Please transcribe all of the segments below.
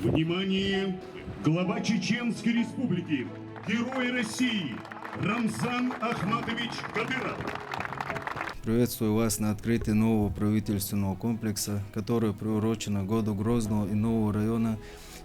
Внимание! Глава Чеченской Республики, Герой России Рамзан Ахматович Кадыров. Приветствую вас на открытии нового правительственного комплекса, который приурочен к году Грозного и нового района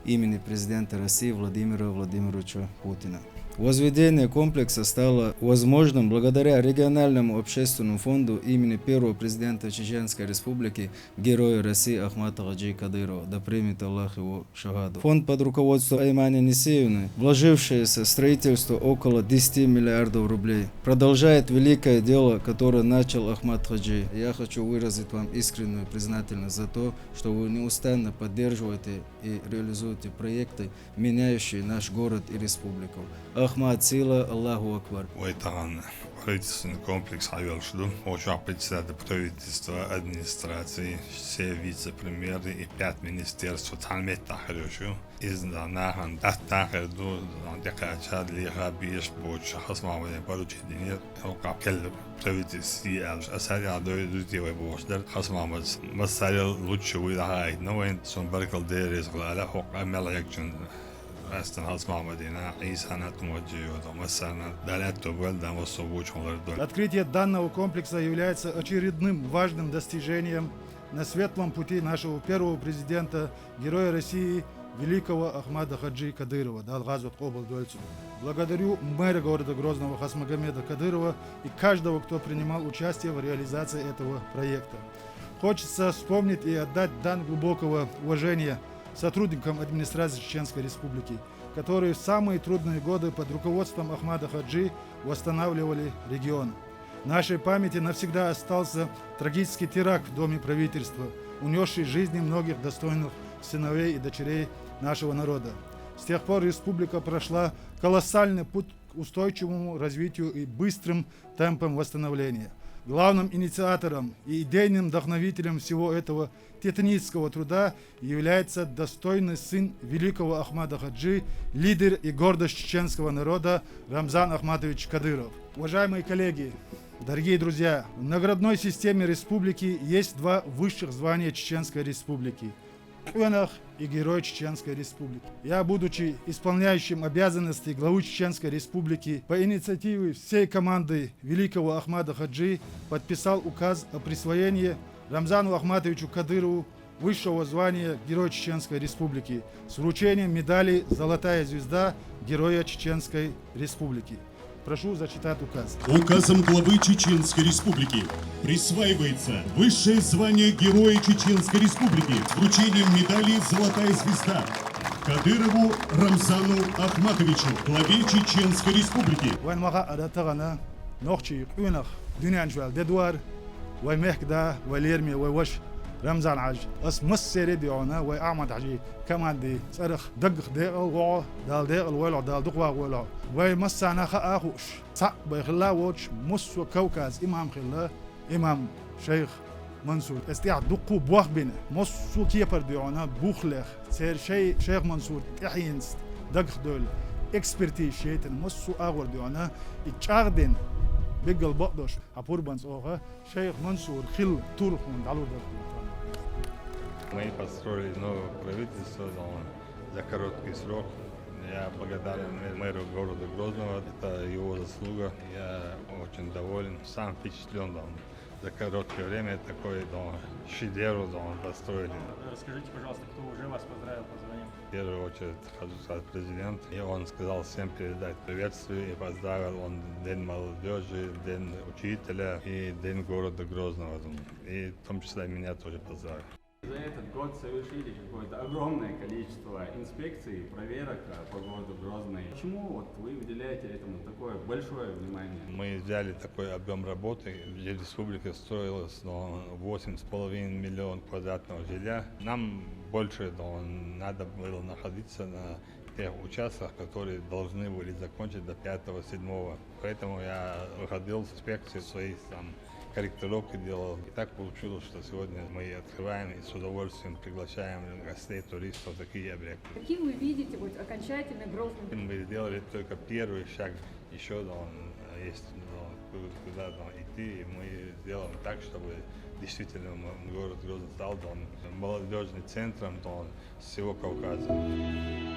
имени президента России Владимира Владимировича Путина. Возведение комплекса стало возможным благодаря региональному общественному фонду имени первого президента Чеченской Республики Героя России Ахмата Хаджи Кадырова, да примет Аллах его шагаду. Фонд под руководством Аймани Несеевны, вложившийся в строительство около 10 миллиардов рублей, продолжает великое дело, которое начал Ахмат Хаджи. Я хочу выразить вам искреннюю признательность за то, что вы неустанно поддерживаете и реализуете проекты, меняющие наш город и республику. Ахмат Сила, Аллаху Акбар. Войтаган правительственный комплекс Авелшду, участник председателя правительства, администрации, все вице-премьеры и 5 министерств Талмет Тахарюшу. Из Нахан Тахарду, Декача, Лиха, Биш, Боч, Хасмаване, поручение, Келл правительстве, Асаря, Дойдутивый Бошдер, Хасмамас, Масарил, лучше выдахай, но он Сумбаркал Дерис, Глала, Хока, Мелаякчун. Открытие данного комплекса является очередным важным достижением на светлом пути нашего первого президента, Героя России, великого Ахмада Хаджи Кадырова. Благодарю мэра города Грозного Хасмагомеда Кадырова и каждого, кто принимал участие в реализации этого проекта. Хочется вспомнить и отдать дан глубокого уважения сотрудникам администрации Чеченской Республики, которые в самые трудные годы под руководством Ахмада Хаджи восстанавливали регион. В нашей памяти навсегда остался трагический теракт в Доме правительства, унесший жизни многих достойных сыновей и дочерей нашего народа. С тех пор республика прошла колоссальный путь к устойчивому развитию и быстрым темпам восстановления. Главным инициатором и идейным вдохновителем всего этого титанического труда является достойный сын великого Ахмада Хаджи, лидер и гордость чеченского народа Рамзан Ахматович Кадыров. Уважаемые коллеги, дорогие друзья, в наградной системе республики есть два высших звания Чеченской Республики – Кюнах и Герой Чеченской Республики. Я, будучи исполняющим обязанности главы Чеченской Республики, по инициативе всей команды великого Ахмада Хаджи подписал указ о присвоении Рамзану Ахматовичу Кадырову высшего звания Герой Чеченской Республики с вручением медали «Золотая звезда» Героя Чеченской Республики. Прошу зачитать указ. Указом главы Чеченской Республики присваивается высшее звание Героя Чеченской Республики с вручением медали «Золотая звезда» Кадырову Рамзану Ахматовичу, главе Чеченской Республики. رمزان عج اس مسيري ديونا وأعمد عجي كمان دي صرخ دق ديق الوع دال ديق الولع دال دقوا ولع ومسانا خاخوش صع بيخلا ووش مس وكوكاز إمام خلا إمام شيخ منصور استيع دقوا بوخ بنا مس كيبر ديونا بوخلخ سير شيخ منصور تحينس دق دول اكسبرتي شيتن مس اغور ديونا اتشاردن بيقل بقدش عبوربانس اوغا شيخ منصور خل تورخون دالو دق. Мы построили новое правительство за короткий срок. Я благодарен мэру города Грозного, это его заслуга. Я очень доволен, сам впечатлен. За короткое время такой шедевр построили. Расскажите, пожалуйста, кто уже вас поздравил, позвонил? В первую очередь хочу сказать президент. И он сказал всем передать приветствие и поздравил он День молодежи, День учителя и День города Грозного. И в том числе меня тоже поздравил. За этот год совершили какое-то огромное количество инспекций, проверок по городу Грозный. Почему вот вы уделяете этому такое большое внимание? Мы взяли такой объем работы, где республика строилась 8,5 миллиона квадратного жилья. Нам больше надо было находиться на тех участках, которые должны были закончить до 5-7. Поэтому я выходил в инспекции своих корректировки делал. И так получилось, что сегодня мы открываем и с удовольствием приглашаем гостей, туристов в такие объекты. Каким вы видите окончательный Грозный? Мы сделали только первый шаг еще есть куда идти, и мы делаем так, чтобы действительно город Грозный стал молодежным центром всего Кавказа.